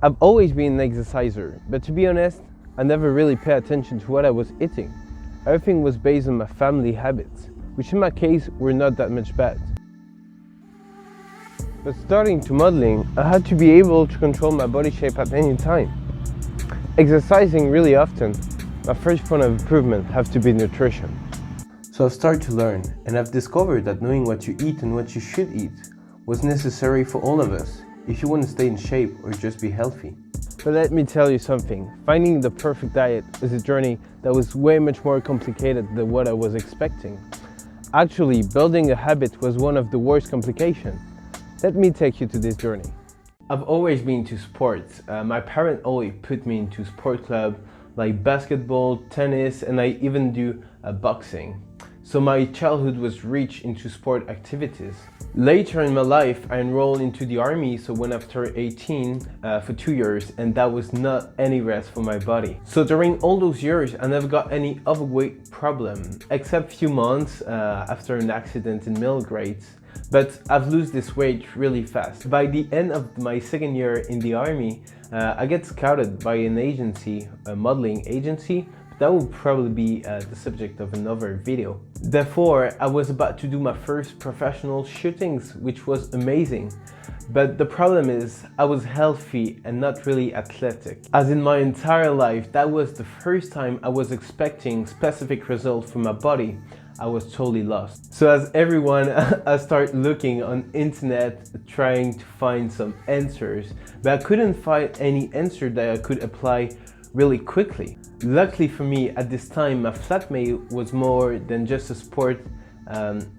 I've always been an exerciser, but to be honest, I never really paid attention to what I was eating. Everything was based on my family habits, which in my case were not that much bad. But starting to modeling, I had to be able to control my body shape at any time. Exercising really often, my first point of improvement have to be nutrition. So I've started to learn, and I've discovered that knowing what you eat and what you should eat was necessary for all of us, if you want to stay in shape or just be healthy. But let me tell you something, finding the perfect diet is a journey that was way much more complicated than what I was expecting. Actually, building a habit was one of the worst complications. Let me take you to this journey. I've always been into sports. My parents always put me into sport club like basketball, tennis, and I even do boxing. So my childhood was rich into sport activities. Later in my life, I enrolled into the army, so went after 18 for 2 years, and that was not any rest for my body. So during all those years, I never got any overweight problem, except few months after an accident in middle grades. But I've lost this weight really fast. By the end of my second year in the army, I get scouted by an agency, a modeling agency. That will probably be the subject of another video. Therefore, I was about to do my first professional shootings, which was amazing. But the problem is, I was healthy and not really athletic. As in my entire life, that was the first time I was expecting specific results from my body. I was totally lost. So as everyone, I started looking on internet, trying to find some answers, but I couldn't find any answer that I could apply really quickly. Luckily for me, at this time, my flatmate was more than just a sport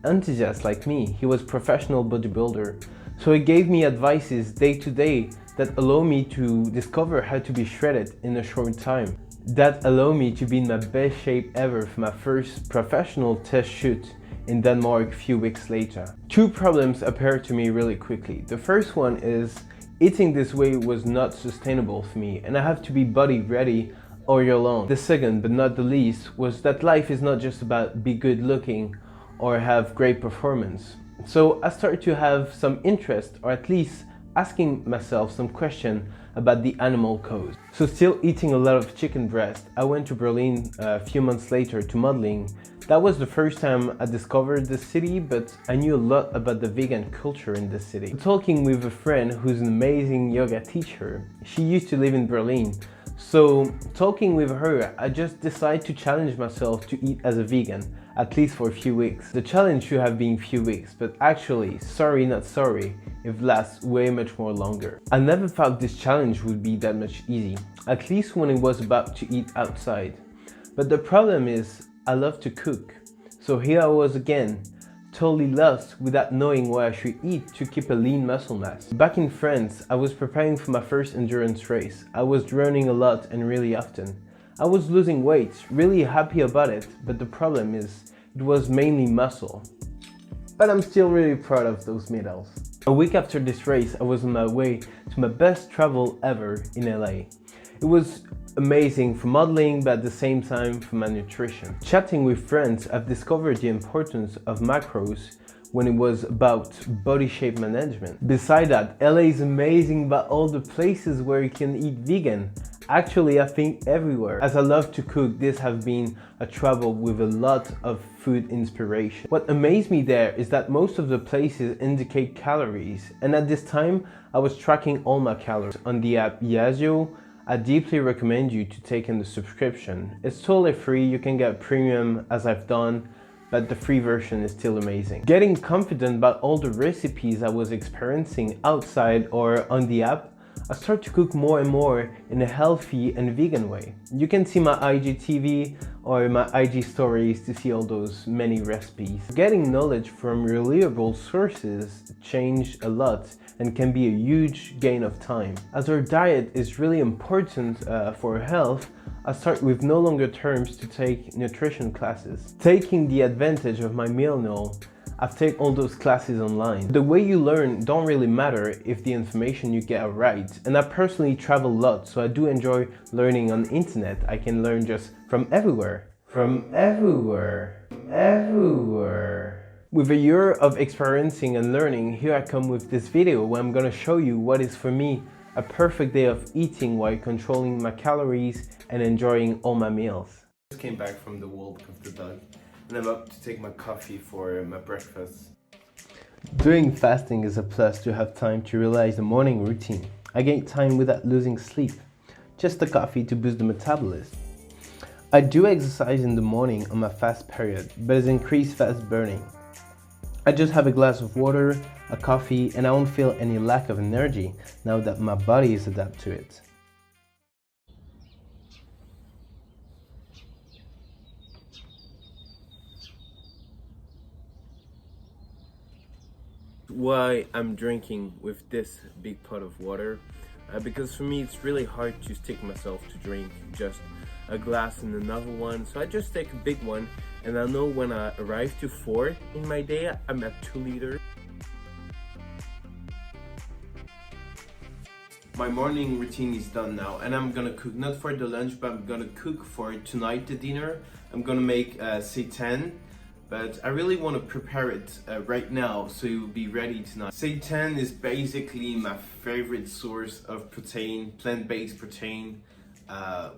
enthusiast like me. He was a professional bodybuilder. So he gave me advices day to day that allow me to discover how to be shredded in a short time. That allowed me to be in my best shape ever for my first professional test shoot in Denmark a few weeks later. Two problems appeared to me really quickly. The first one is eating this way was not sustainable for me, and I have to be body ready all year long. The second, but not the least, was that life is not just about be good looking or have great performance. So I started to have some interest, or at least asking myself some questions about the animal code. So still eating a lot of chicken breast, I went to Berlin a few months later to modeling. That was the first time I discovered the city, but I knew a lot about the vegan culture in the city. Talking with a friend who's an amazing yoga teacher, she used to live in Berlin. So talking with her, I just decided to challenge myself to eat as a vegan, at least for a few weeks. The challenge should have been a few weeks, but actually, sorry not sorry, it lasts way much more longer. I never thought this challenge would be that much easy, at least when it was about to eat outside. But the problem is, I love to cook. So here I was again, totally lost without knowing what I should eat to keep a lean muscle mass. Back in France, I was preparing for my first endurance race. I was running a lot and really often. I was losing weight, really happy about it, but the problem is, it was mainly muscle. But I'm still really proud of those medals. A week after this race, I was on my way to my best travel ever in LA. It was amazing for modeling, but at the same time for my nutrition. Chatting with friends, I've discovered the importance of macros when it was about body shape management. Besides that, LA is amazing about all the places where you can eat vegan. Actually, I think everywhere. As I love to cook, this has been a travel with a lot of food inspiration. What amazed me there is that most of the places indicate calories, and at this time, I was tracking all my calories. On the app Yazio, I deeply recommend you to take in the subscription. It's totally free, you can get premium as I've done, but the free version is still amazing. Getting confident about all the recipes I was experiencing outside or on the app, I start to cook more and more in a healthy and vegan way. You can see my IGTV or my IG stories to see all those many recipes. Getting knowledge from reliable sources changed a lot and can be a huge gain of time. As our diet is really important for our health, I start with no longer terms to take nutrition classes. Taking the advantage of my meal, I've taken all those classes online. The way you learn don't really matter if the information you get are right. And I personally travel a lot, so I do enjoy learning on the internet. I can learn just from everywhere. From everywhere. Everywhere. With a year of experiencing and learning, here I come with this video where I'm gonna show you what is for me A perfect day of eating while controlling my calories and enjoying all my meals. I just came back from the walk of the dog and I'm about to take my coffee for my breakfast. Doing fasting is a plus to have time to realize the morning routine. I gain time without losing sleep. Just a coffee to boost the metabolism. I do exercise in the morning on my fast period, but it's increased fast burning. I just have a glass of water, a coffee, and I won't feel any lack of energy now that my body is adapted to it. Why I'm drinking with this big pot of water, because for me it's really hard to stick myself to drink just a glass and another one, so I just take a big one, and I know when I arrive to 4 in my day, I'm at 2 liters. My morning routine is done now, and I'm gonna cook not for the lunch, but I'm gonna cook for tonight the dinner. I'm gonna make seitan, but I really want to prepare it right now so it will be ready tonight. Seitan is basically my favorite source of protein, plant-based protein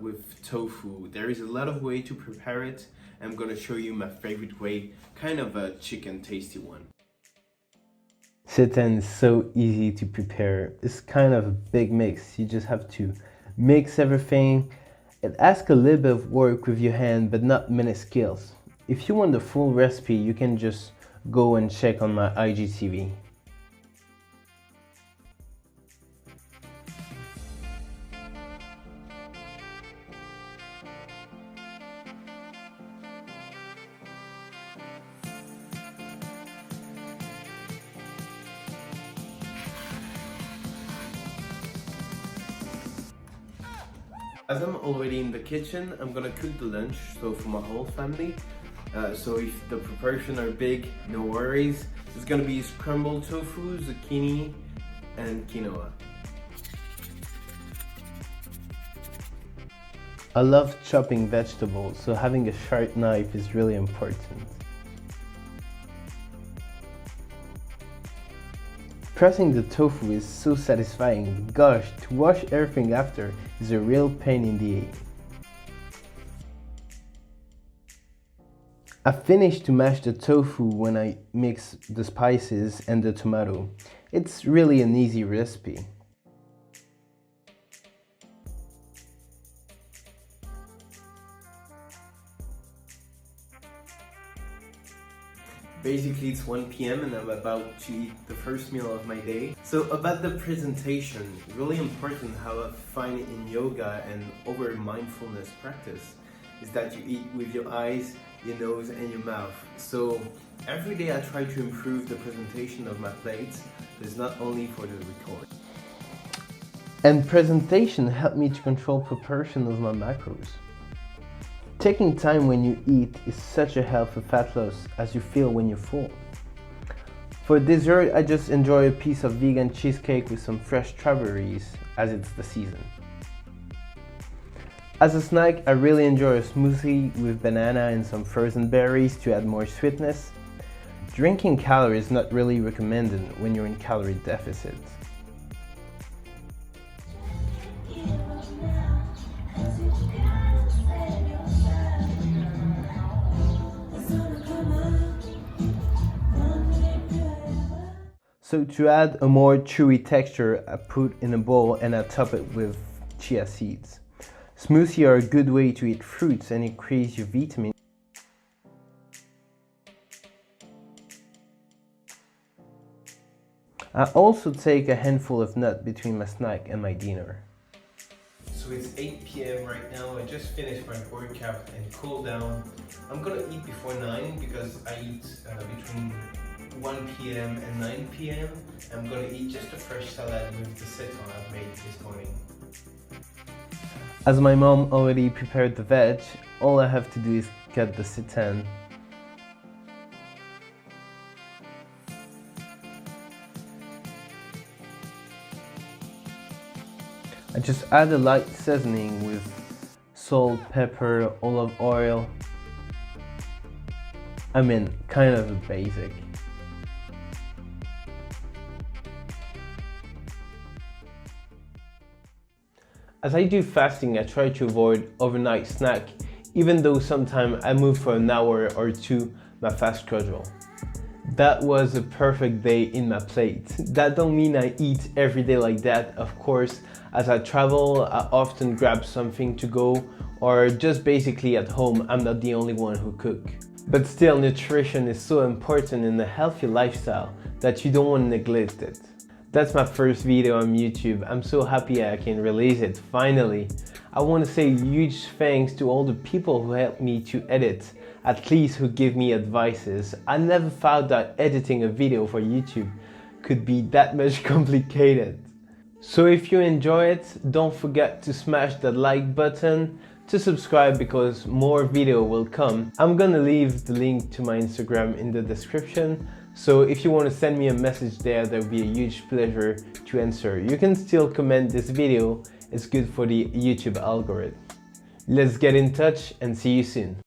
with tofu. There is a lot of way to prepare it. I'm gonna show you my favorite way, kind of a chicken tasty one. Seitan is so easy to prepare. It's kind of a big mix. You just have to mix everything. It asks a little bit of work with your hand, but not many skills. If you want the full recipe, you can just go and check on my IGTV. As I'm already in the kitchen, I'm gonna cook the lunch, so for my whole family. So if the preparation are big, no worries. It's gonna be scrambled tofu, zucchini, and quinoa. I love chopping vegetables, so having a sharp knife is really important. Pressing the tofu is so satisfying. Gosh, to wash everything after is a real pain in the ass. I finished to mash the tofu when I mix the spices and the tomato. It's really an easy recipe. Basically it's 1 p.m. and I'm about to eat the first meal of my day. So about the presentation, really important how I find it in yoga and over mindfulness practice is that you eat with your eyes, your nose and your mouth. So every day I try to improve the presentation of my plates. It's not only for the record. And presentation helped me to control proportion of my macros. Taking time when you eat is such a help for fat loss as you feel when you're full. For dessert, I just enjoy a piece of vegan cheesecake with some fresh strawberries as it's the season. As a snack, I really enjoy a smoothie with banana and some frozen berries to add more sweetness. Drinking calories is not really recommended when you're in calorie deficit. So to add a more chewy texture, I put in a bowl and I top it with chia seeds. Smoothies are a good way to eat fruits and increase your vitamin. I also take a handful of nut between my snack and my dinner. So it's 8 p.m. right now. I just finished my workout and cool down. I'm gonna eat before 9 because I eat between 1 p.m. and 9 p.m. I'm gonna eat just a fresh salad with the seitan I've made this morning. As my mom already prepared the veg, all I have to do is cut the seitan. I just add a light seasoning with salt, pepper, olive oil. I mean, kind of a basic. As I do fasting, I try to avoid overnight snack, even though sometimes I move for an hour or two my fast schedule. That was a perfect day in my plate. That don't mean I eat every day like that, of course. As I travel, I often grab something to go, or just basically at home, I'm not the only one who cook. But still, nutrition is so important in a healthy lifestyle that you don't want to neglect it. That's my first video on YouTube. I'm so happy I can release it, finally. I want to say huge thanks to all the people who helped me to edit, at least who give me advices. I never thought that editing a video for YouTube could be that much complicated. So if you enjoy it, don't forget to smash that like button, to subscribe because more video will come. I'm gonna leave the link to my Instagram in the description, so if you want to send me a message there, that would be a huge pleasure to answer. You can still comment this video, it's good for the YouTube algorithm. Let's get in touch and see you soon.